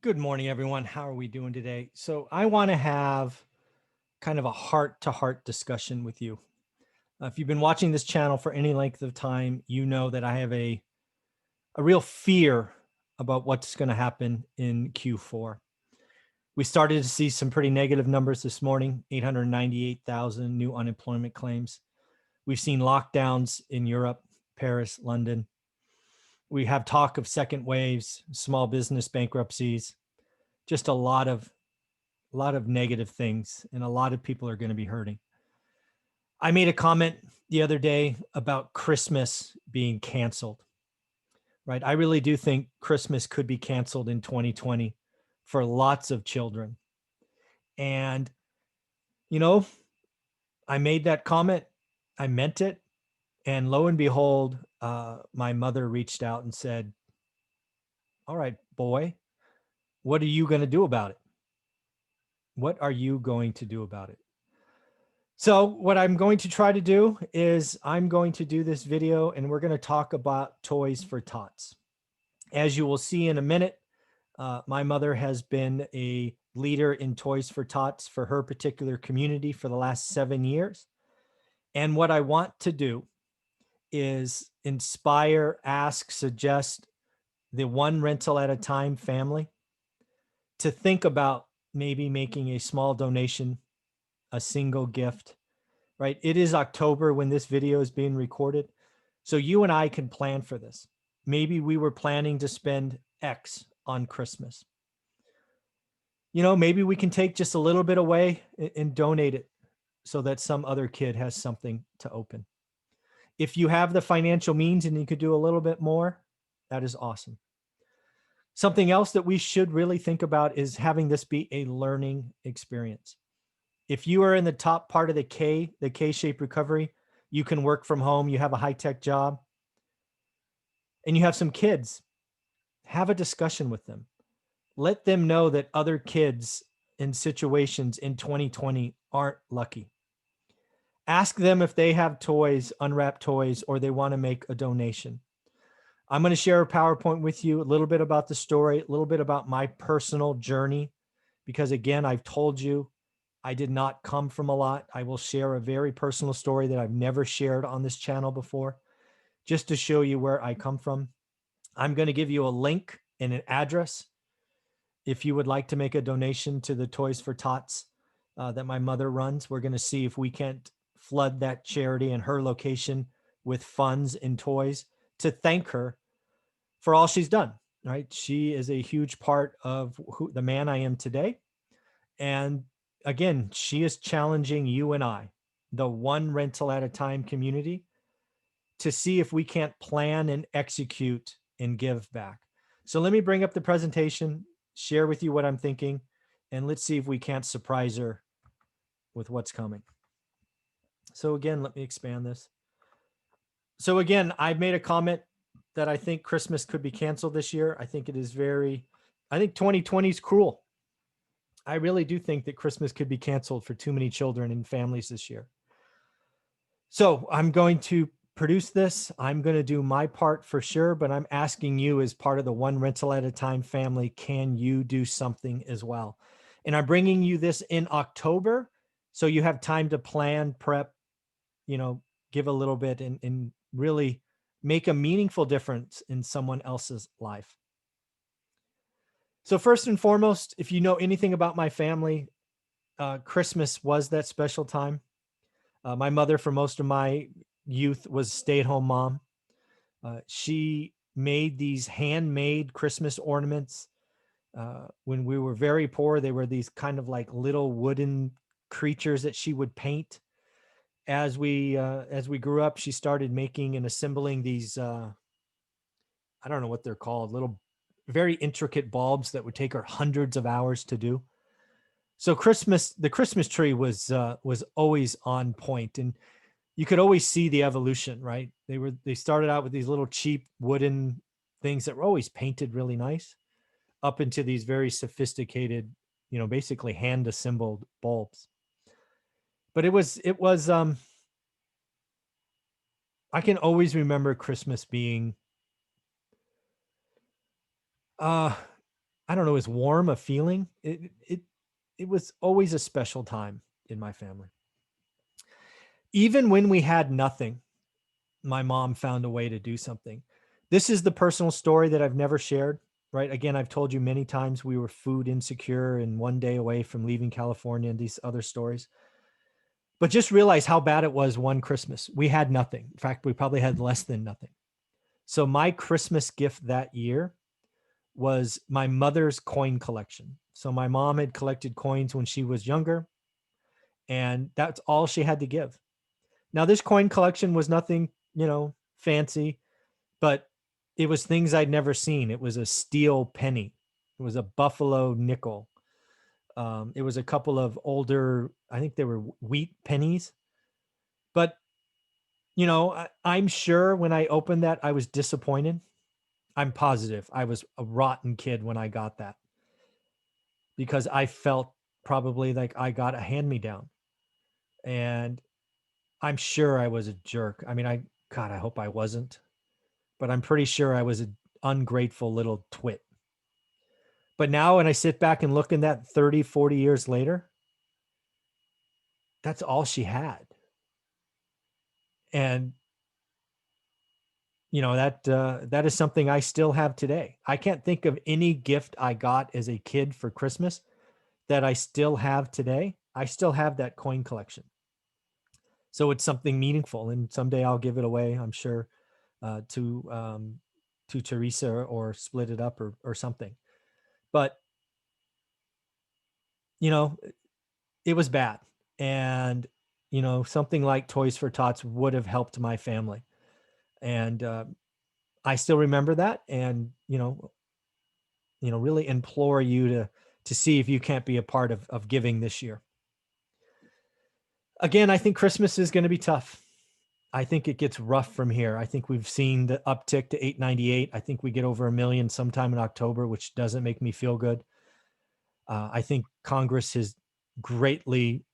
Good morning, everyone. How are we doing today? So, I want to have kind of a heart to heart discussion with you. If you've been watching this channel for any length of time, you know that I have a real fear about what's going to happen in Q4. We started to see some pretty negative numbers this morning, 898,000 new unemployment claims. We've seen lockdowns in Europe, Paris, London. We have talk of second waves, small business bankruptcies, just a lot of negative things, and a lot of people are going to be hurting. I made a comment the other day about Christmas being canceled, right? I really do think Christmas could be canceled in 2020 for lots of children. And, you know, I made that comment, I meant it. And lo and behold, my mother reached out and said, "All right, boy, what are you going to do about it? What are you going to do about it?" So what I'm going to try to do is I'm going to do this video and we're going to talk about toys for tots. As you will see in a minute, my mother has been a leader in Toys for Tots for her particular community for the last 7 years. And what I want to do is inspire, ask, suggest the one rental at a time family to think about maybe making a small donation, a single gift, right? It is October when this video is being recorded. So you and I can plan for this. Maybe we were planning to spend X on Christmas. Maybe we can take just a little bit away and donate it so that some other kid has something to open. If you have the financial means and you could do a little bit more, that is awesome. Something else that we should really think about is having this be a learning experience. If you are in the top part of the K-shaped recovery, you can work from home, you have a high-tech job, and you have some kids, have a discussion with them. Let them know that other kids in situations in 2020 aren't lucky. Ask them if they have toys, unwrapped toys, or they want to make a donation. I'm going to share a PowerPoint with you, a little bit about the story, a little bit about my personal journey, because again, I've told you, I did not come from a lot. I will share a very personal story that I've never shared on this channel before, just to show you where I come from. I'm going to give you a link and an address if you would like to make a donation to the Toys for Tots that my mother runs. We're going to see if we can't flood that charity and her location with funds and toys to thank her for all she's done, right? She is a huge part of the man I am today. And again, she is challenging you and I, the one rental at a time community, to see if we can't plan and execute and give back. So let me bring up the presentation, share with you what I'm thinking, and let's see if we can't surprise her with what's coming. So again, let me expand this. So again, I've made a comment that I think Christmas could be canceled this year. I think 2020 is cruel. I really do think that Christmas could be canceled for too many children and families this year. So I'm going to produce this. I'm going to do my part for sure, but I'm asking you as part of the one rental at a time family, can you do something as well? And I'm bringing you this in October, so you have time to plan, prep, give a little bit and really make a meaningful difference in someone else's life. So first and foremost, if you know anything about my family, Christmas was that special time. My mother, for most of my youth, was a stay-at-home mom. She made these handmade Christmas ornaments. When we were very poor, they were these kind of like little wooden creatures that she would paint. As we grew up, she started making and assembling these, I don't know what they're called, little very intricate bulbs that would take her hundreds of hours to do. So the Christmas tree was always on point, and you could always see the evolution, right? They started out with these little cheap wooden things that were always painted really nice, up into these very sophisticated, basically hand assembled bulbs. But it was I can always remember Christmas being I don't know, as warm a feeling. It was always a special time in my family. Even when we had nothing, my mom found a way to do something. This is the personal story that I've never shared, right? Again, I've told you many times we were food insecure and one day away from leaving California and these other stories. But just realize how bad it was one Christmas. We had nothing. In fact, we probably had less than nothing. So my Christmas gift that year was my mother's coin collection. So my mom had collected coins when she was younger, and that's all she had to give. Now, this coin collection was nothing, fancy, but it was things I'd never seen. It was a steel penny. It was a buffalo nickel. It was a couple of older, I think they were wheat pennies. But, I'm sure when I opened that, I was disappointed. I'm positive I was a rotten kid when I got that because I felt probably like I got a hand-me-down. And I'm sure I was a jerk. I mean, God, I hope I wasn't, but I'm pretty sure I was an ungrateful little twit. But now when I sit back and look in that 30, 40 years later, that's all she had. And that is something I still have today. I can't think of any gift I got as a kid for Christmas that I still have today. I still have that coin collection. So it's something meaningful, and someday I'll give it away, I'm sure, to Teresa or split it up or something. But it was bad, and something like Toys for Tots would have helped my family, and I still remember that, and really implore you to see if you can't be a part of giving this year. Again, I think Christmas is going to be tough. I think it gets rough from here. I think we've seen the uptick to 898. I think we get over 1 million sometime in October, which doesn't make me feel good. I think Congress has greatly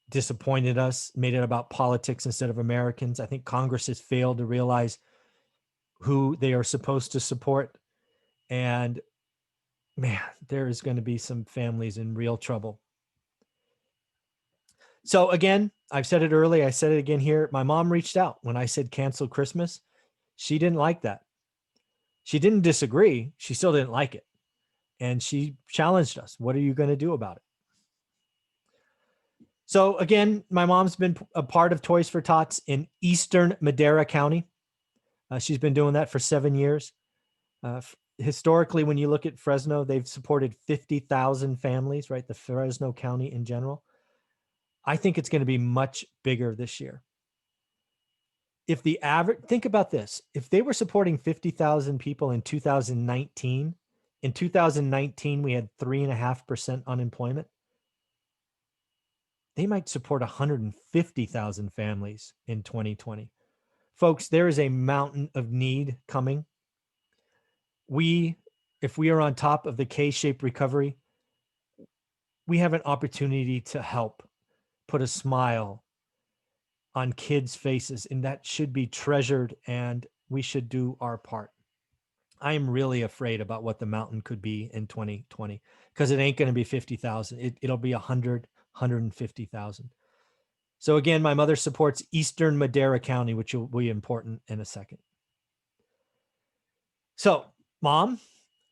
disappointed us, made it about politics instead of Americans. I think Congress has failed to realize who they are supposed to support. And man, there is going to be some families in real trouble. So again, I've said it early. I said it again here. My mom reached out when I said cancel Christmas. She didn't like that. She didn't disagree. She still didn't like it. And she challenged us. What are you going to do about it? So again, my mom's been a part of Toys for Tots in Eastern Madera County. She's been doing that for 7 years. Historically, when you look at Fresno, they've supported 50,000 families, right? The Fresno County in general. I think it's going to be much bigger this year. If the average, think about this. If they were supporting 50,000 people in 2019, in 2019, we had 3.5% unemployment. They might support 150,000 families in 2020. Folks, there is a mountain of need coming. If we are on top of the K-shaped recovery, we have an opportunity to help put a smile on kids' faces, and that should be treasured, and we should do our part. I am really afraid about what the mountain could be in 2020 because it ain't going to be 50,000. It'll be 100, 150,000. So again, my mother supports Eastern Madera County, which will be important in a second. So, Mom,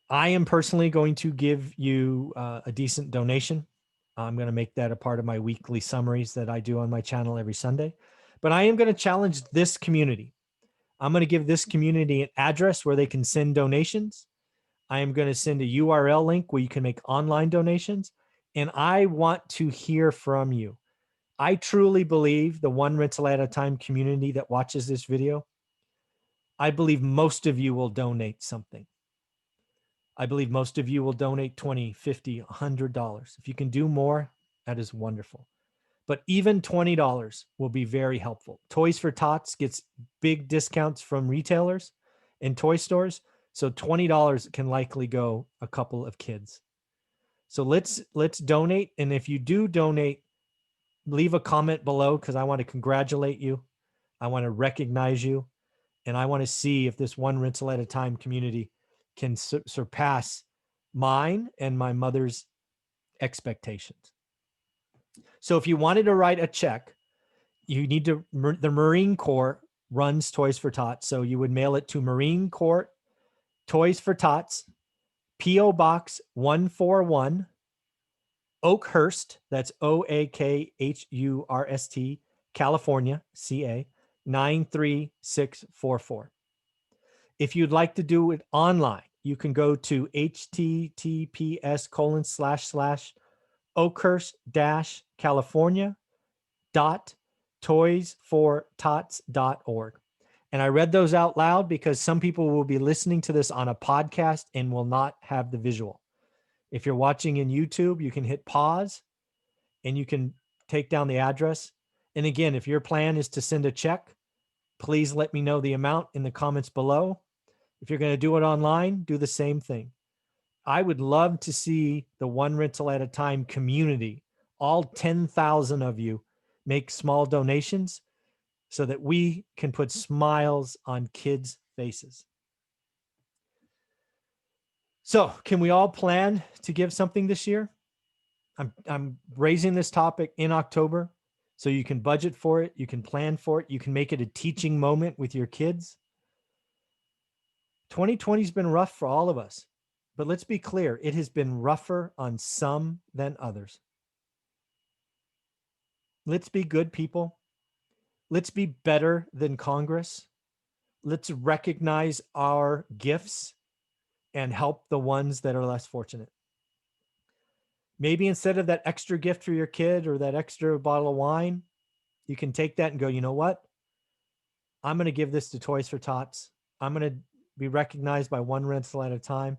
I am personally going to give you a decent donation. I'm going to make that a part of my weekly summaries that I do on my channel every Sunday. But I am going to challenge this community. I'm going to give this community an address where they can send donations. I am going to send a URL link where you can make online donations. And I want to hear from you. I truly believe the one rental at a time community that watches this video, I believe most of you will donate something. I believe most of you will donate $20, $50, $100. If you can do more, that is wonderful. But even $20 will be very helpful. Toys for Tots gets big discounts from retailers and toy stores. So $20 can likely go a couple of kids. So let's donate. And if you do donate, leave a comment below because I want to congratulate you. I want to recognize you. And I want to see if this one rental at a time community can surpass mine and my mother's expectations. So if you wanted to write a check, you need to, the Marine Corps runs Toys for Tots. So you would mail it to Marine Corps Toys for Tots, P.O. Box 141, Oakhurst, that's Oakhurst, California, CA 93644. If you'd like to do it online, you can go to https://oakhurst-california.toysfortots.org. And I read those out loud because some people will be listening to this on a podcast and will not have the visual. If you're watching in YouTube, you can hit pause and you can take down the address. And again, if your plan is to send a check, please let me know the amount in the comments below. If you're going to do it online, do the same thing. I would love to see the One Rental at a Time community, all 10,000 of you, make small donations so that we can put smiles on kids' faces. So can we all plan to give something this year? I'm raising this topic in October so you can budget for it. You can plan for it. You can make it a teaching moment with your kids. 2020 has been rough for all of us, but let's be clear. It has been rougher on some than others. Let's be good people. Let's be better than Congress. Let's recognize our gifts and help the ones that are less fortunate. Maybe instead of that extra gift for your kid or that extra bottle of wine, you can take that and go, you know what? I'm going to give this to Toys for Tots. I'm going to be recognized by One Rental at a Time.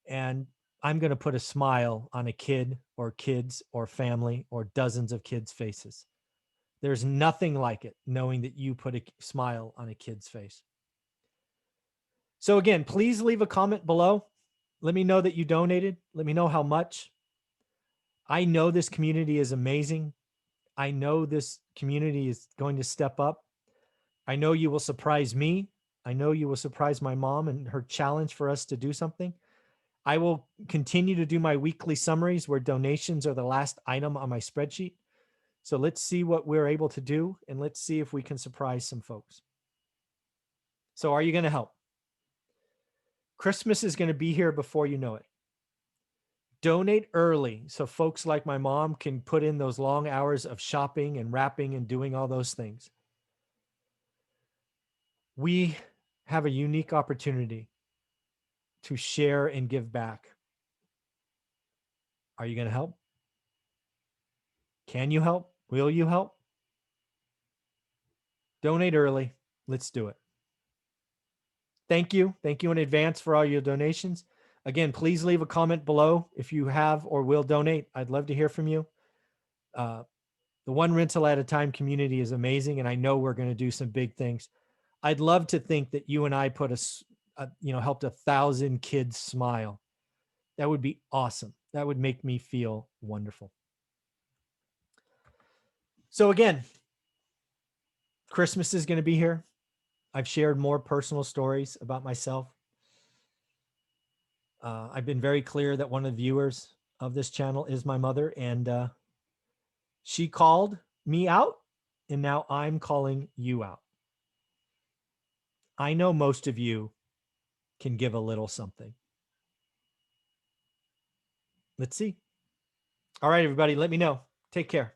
And I'm going to put a smile on a kid or kids or family or dozens of kids' faces. There's nothing like it, knowing that you put a smile on a kid's face. So again, please leave a comment below. Let me know that you donated. Let me know how much. I know this community is amazing. I know this community is going to step up. I know you will surprise me. I know you will surprise my mom and her challenge for us to do something. I will continue to do my weekly summaries where donations are the last item on my spreadsheet. So let's see what we're able to do, and let's see if we can surprise some folks. So are you going to help? Christmas is going to be here before you know it. Donate early so folks like my mom can put in those long hours of shopping and wrapping and doing all those things. We have a unique opportunity to share and give back. Are you going to help? Can you help? Will you help? Donate early. Let's do it. Thank you. Thank you in advance for all your donations. Again, please leave a comment below if you have or will donate. I'd love to hear from you. The One Rental at a Time community is amazing, and I know we're going to do some big things. I'd love to think that you and I put helped 1,000 kids smile. That would be awesome. That would make me feel wonderful. So again, Christmas is going to be here. I've shared more personal stories about myself. I've been very clear that one of the viewers of this channel is my mother, and she called me out, and now I'm calling you out. I know most of you can give a little something. Let's see. All right, everybody, let me know. Take care.